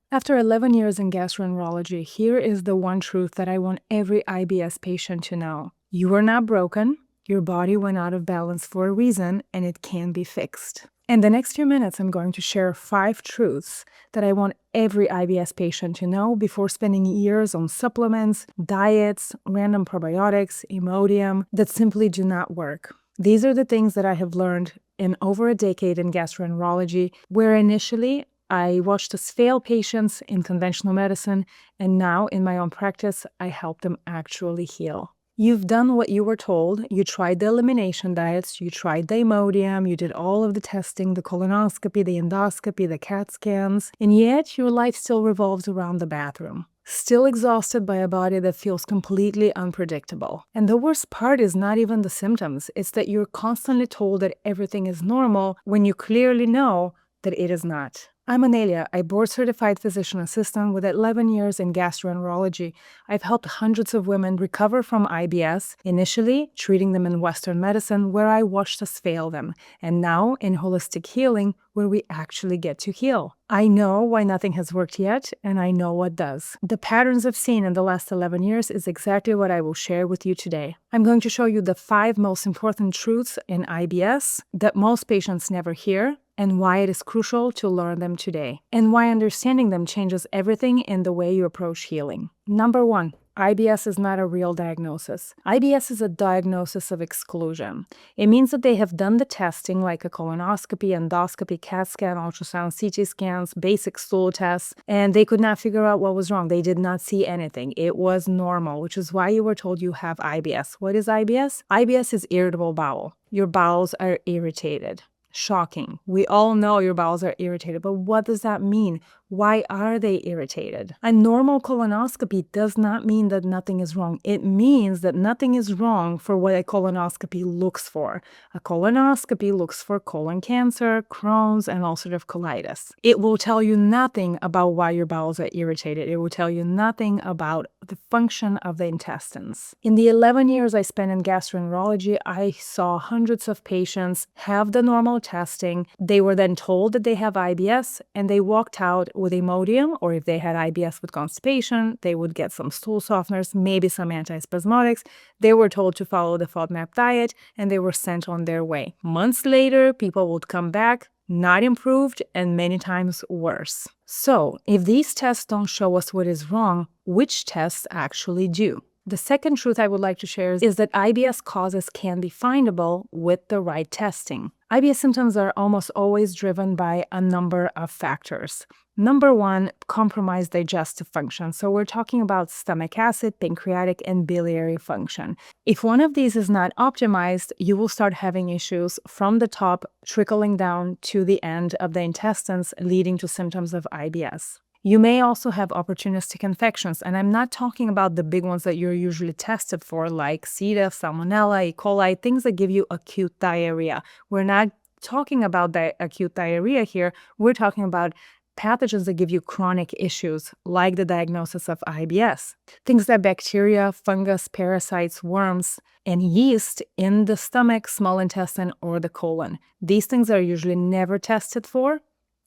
After 11 years in gastroenterology, here is the one truth that I want every IBS patient to know. You are not broken. Your body went out of balance for a reason, and it can be fixed. In the next few minutes, I'm going to share 5 truths that I want every IBS patient to know before spending years on supplements, diets, random probiotics, Imodium that simply do not work. These are the things that I have learned in over a decade in gastroenterology, where initially I watched us fail patients in conventional medicine, and now in my own practice, I help them actually heal. You've done what you were told. You tried the elimination diets, you tried the Imodium, you did all of the testing, the colonoscopy, the endoscopy, the CAT scans, and yet your life still revolves around the bathroom. Still exhausted by a body that feels completely unpredictable. And the worst part is not even the symptoms. It's that you're constantly told that everything is normal when you clearly know that it is not. I'm Aneliya, a board-certified physician assistant with 11 years in gastroenterology. I've helped hundreds of women recover from IBS, initially treating them in Western medicine, where I watched us fail them, and now in holistic healing, where we actually get to heal. I know why nothing has worked yet, and I know what does. The patterns I've seen in the last 11 years is exactly what I will share with you today. I'm going to show you the 5 most important truths in IBS that most patients never hear, and why it is crucial to learn them today, and why understanding them changes everything in the way you approach healing. Number 1. IBS is not a real diagnosis. IBS is a diagnosis of exclusion. It means that they have done the testing like a colonoscopy, endoscopy, CAT scan, ultrasound, CT scans, basic stool tests, and they could not figure out what was wrong. They did not see anything. It was normal, which is why you were told you have IBS. What is IBS? IBS is irritable bowel. Your bowels are irritated. Shocking. We all know your bowels are irritated, but what does that mean? Why are they irritated? A normal colonoscopy does not mean that nothing is wrong. It means that nothing is wrong for what a colonoscopy looks for. A colonoscopy looks for colon cancer, Crohn's, and ulcerative colitis. It will tell you nothing about why your bowels are irritated. It will tell you nothing about the function of the intestines. In the 11 years I spent in gastroenterology, I saw hundreds of patients have the normal testing. They were then told that they have IBS, and they walked out with Imodium, or if they had IBS with constipation, they would get some stool softeners, maybe some antispasmodics. They were told to follow the FODMAP diet, and they were sent on their way. Months later, people would come back, not improved, and many times worse. So, if these tests don't show us what is wrong, which tests actually do? The second truth I would like to share is that IBS causes can be findable with the right testing. IBS symptoms are almost always driven by a number of factors. Number 1, compromised digestive function. So we're talking about stomach acid, pancreatic, and biliary function. If one of these is not optimized, you will start having issues from the top trickling down to the end of the intestines, leading to symptoms of IBS. You may also have opportunistic infections, and I'm not talking about the big ones that you're usually tested for, like C. diff, Salmonella, E. coli, things that give you acute diarrhea. We're not talking about the acute diarrhea here. We're talking about pathogens that give you chronic issues, like the diagnosis of IBS. Things like bacteria, fungus, parasites, worms, and yeast in the stomach, small intestine, or the colon. These things are usually never tested for,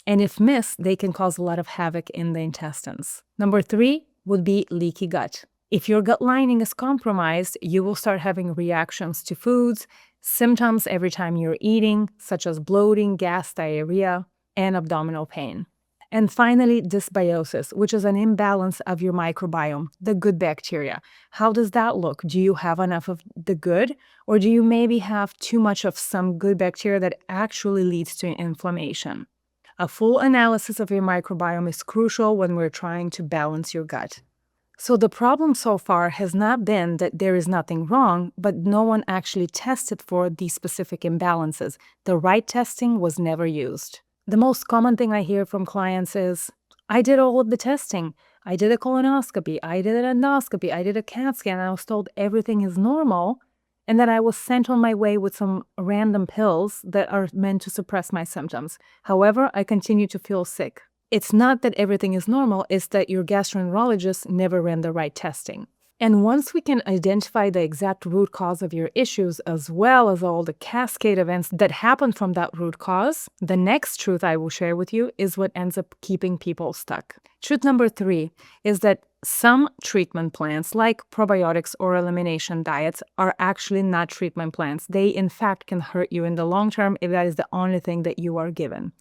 and if missed, they can cause a lot of havoc in the intestines. Number 3 would be leaky gut. If your gut lining is compromised, you will start having reactions to foods, symptoms every time you're eating, such as bloating, gas, diarrhea, and abdominal pain. And finally, dysbiosis, which is an imbalance of your microbiome, the good bacteria. How does that look? Do you have enough of the good, or do you maybe have too much of some good bacteria that actually leads to inflammation? A full analysis of your microbiome is crucial when we're trying to balance your gut. So the problem so far has not been that there is nothing wrong, but no one actually tested for these specific imbalances. The right testing was never used. The most common thing I hear from clients is, I did all of the testing. I did a colonoscopy, I did an endoscopy, I did a CAT scan, and I was told everything is normal, and then I was sent on my way with some random pills that are meant to suppress my symptoms. However, I continue to feel sick. It's not that everything is normal, it's that your gastroenterologist never ran the right testing. And once we can identify the exact root cause of your issues, as well as all the cascade events that happen from that root cause, the next truth I will share with you is what ends up keeping people stuck. Truth number 3 is that some treatment plans, like probiotics or elimination diets, are actually not treatment plans. They, in fact, can hurt you in the long term if that is the only thing that you are given.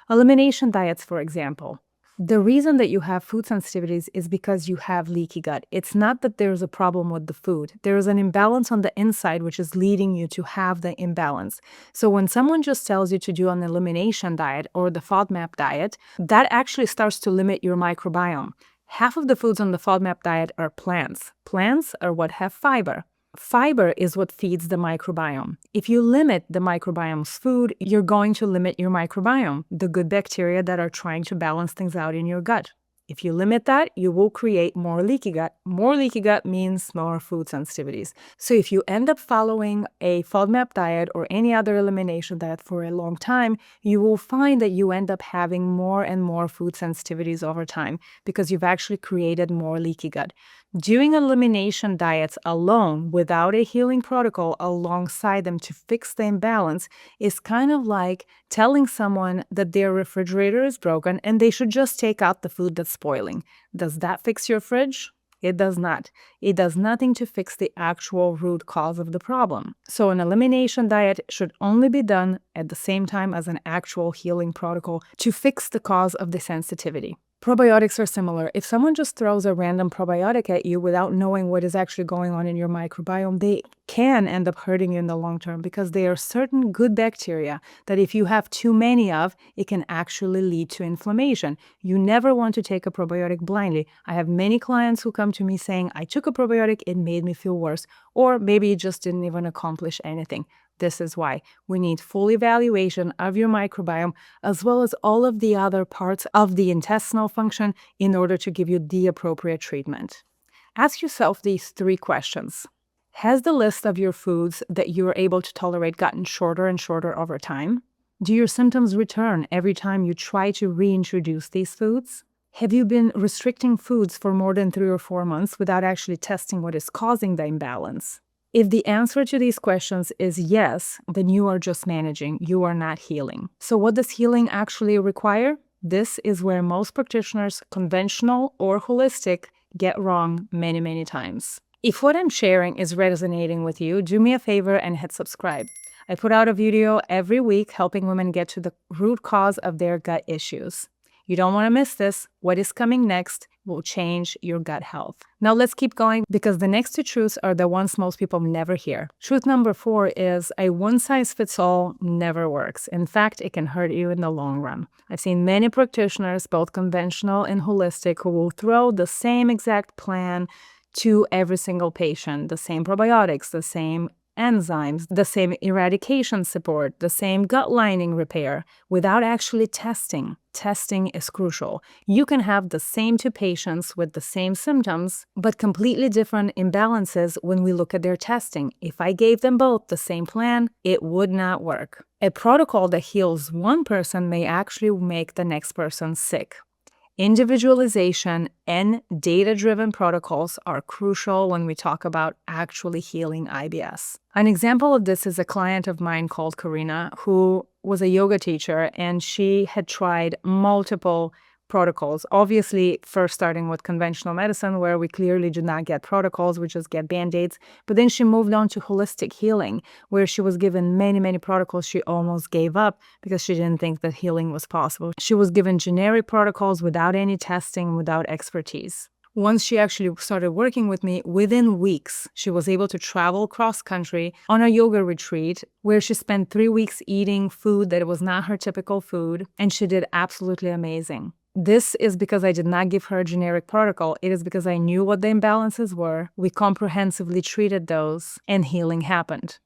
Elimination diets, for example. The reason that you have food sensitivities is because you have leaky gut. It's not that there's a problem with the food. There is an imbalance on the inside, which is leading you to have the imbalance. So when someone just tells you to do an elimination diet or the FODMAP diet, that actually starts to limit your microbiome. Half of the foods on the FODMAP diet are plants. Plants are what have fiber. Fiber is what feeds the microbiome. If you limit the microbiome's food, you're going to limit your microbiome, the good bacteria that are trying to balance things out in your gut. If you limit that, you will create more leaky gut. More leaky gut means more food sensitivities. So if you end up following a FODMAP diet or any other elimination diet for a long time, you will find that you end up having more and more food sensitivities over time because you've actually created more leaky gut. Doing elimination diets alone without a healing protocol alongside them to fix the imbalance is kind of like telling someone that their refrigerator is broken and they should just take out the food that's spoiling. Does that fix your fridge? It does not. It does nothing to fix the actual root cause of the problem. So an elimination diet should only be done at the same time as an actual healing protocol to fix the cause of the sensitivity. Probiotics are similar. If someone just throws a random probiotic at you without knowing what is actually going on in your microbiome, they can end up hurting you in the long term because they are certain good bacteria that if you have too many of, it can actually lead to inflammation. You never want to take a probiotic blindly. I have many clients who come to me saying, I took a probiotic, it made me feel worse, or maybe it just didn't even accomplish anything. This is why we need full evaluation of your microbiome as well as all of the other parts of the intestinal function in order to give you the appropriate treatment. Ask yourself these 3 questions. Has the list of your foods that you are able to tolerate gotten shorter and shorter over time? Do your symptoms return every time you try to reintroduce these foods? Have you been restricting foods for more than 3 or 4 months without actually testing what is causing the imbalance? If the answer to these questions is yes, then you are just managing, you are not healing. So what does healing actually require? This is where most practitioners, conventional or holistic, get wrong many, many times. If what I'm sharing is resonating with you, do me a favor and hit subscribe. I put out a video every week helping women get to the root cause of their gut issues. You don't want to miss this. What is coming next will change your gut health. Now let's keep going because the next 2 truths are the ones most people never hear. Truth number 4 is a one-size-fits-all never works. In fact, it can hurt you in the long run. I've seen many practitioners, both conventional and holistic, who will throw the same exact plan to every single patient, the same probiotics, the same enzymes, the same eradication support, the same gut lining repair, without actually testing. Testing is crucial. You can have the same 2 patients with the same symptoms, but completely different imbalances when we look at their testing. If I gave them both the same plan, it would not work. A protocol that heals one person may actually make the next person sick. Individualization and data-driven protocols are crucial when we talk about actually healing IBS. An example of this is a client of mine called Karina, who was a yoga teacher, and she had tried multiple protocols. Obviously, first starting with conventional medicine, where we clearly do not get protocols, we just get band-aids. But then she moved on to holistic healing, where she was given many, many protocols. She almost gave up because she didn't think that healing was possible. She was given generic protocols without any testing, without expertise. Once she actually started working with me, within weeks, she was able to travel cross-country on a yoga retreat where she spent 3 weeks eating food that was not her typical food, and she did absolutely amazing. This is because I did not give her a generic protocol. It is because I knew what the imbalances were. We comprehensively treated those, and healing happened.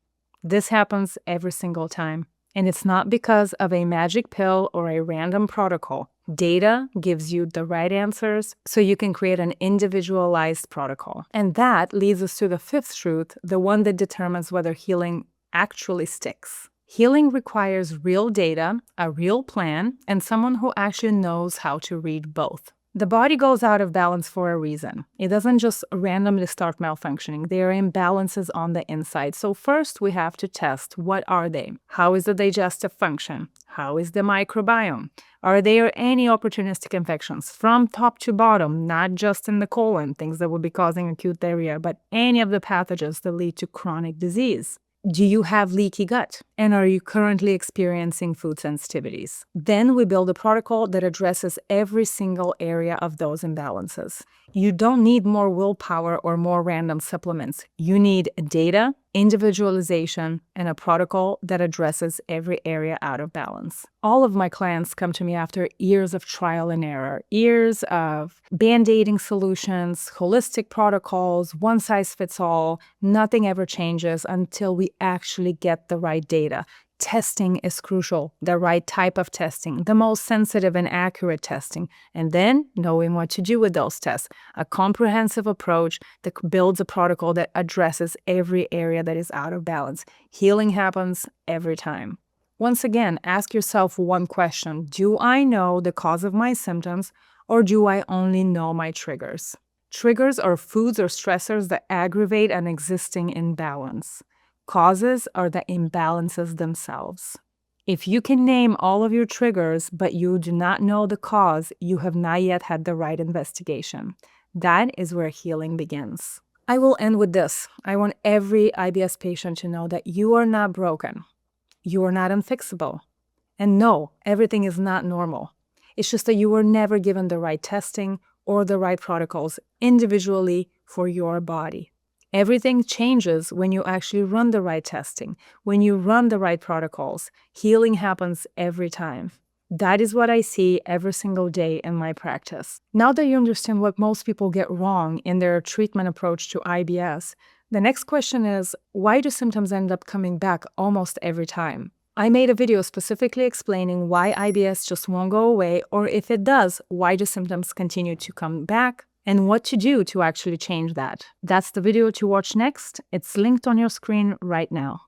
This happens every single time. And it's not because of a magic pill or a random protocol. Data gives you the right answers so you can create an individualized protocol. And that leads us to the 5th truth, the one that determines whether healing actually sticks. Healing requires real data, a real plan, and someone who actually knows how to read both. The body goes out of balance for a reason. It doesn't just randomly start malfunctioning. There are imbalances on the inside. So first we have to test, what are they? How is the digestive function? How is the microbiome? Are there any opportunistic infections from top to bottom, not just in the colon, things that would be causing acute diarrhea, but any of the pathogens that lead to chronic disease? Do you have leaky gut? And are you currently experiencing food sensitivities? Then we build a protocol that addresses every single area of those imbalances. You don't need more willpower or more random supplements. You need data, individualization, and a protocol that addresses every area out of balance. All of my clients come to me after years of trial and error, years of band-aiding solutions, holistic protocols, one-size-fits-all. Nothing ever changes until we actually get the right data. Testing is crucial, the right type of testing, the most sensitive and accurate testing, and then knowing what to do with those tests. A comprehensive approach that builds a protocol that addresses every area that is out of balance. Healing happens every time. Once again, ask yourself one question. Do I know the cause of my symptoms, or do I only know my triggers? Triggers are foods or stressors that aggravate an existing imbalance. Causes are the imbalances themselves. If you can name all of your triggers, but you do not know the cause, you have not yet had the right investigation. That is where healing begins. I will end with this. I want every IBS patient to know that you are not broken. You are not unfixable. And no, everything is not normal. It's just that you were never given the right testing or the right protocols individually for your body. Everything changes when you actually run the right testing, when you run the right protocols. Healing happens every time. That is what I see every single day in my practice. Now that you understand what most people get wrong in their treatment approach to IBS, the next question is, why do symptoms end up coming back almost every time? I made a video specifically explaining why IBS just won't go away, or if it does, why do symptoms continue to come back, and what to do to actually change that. That's the video to watch next. It's linked on your screen right now.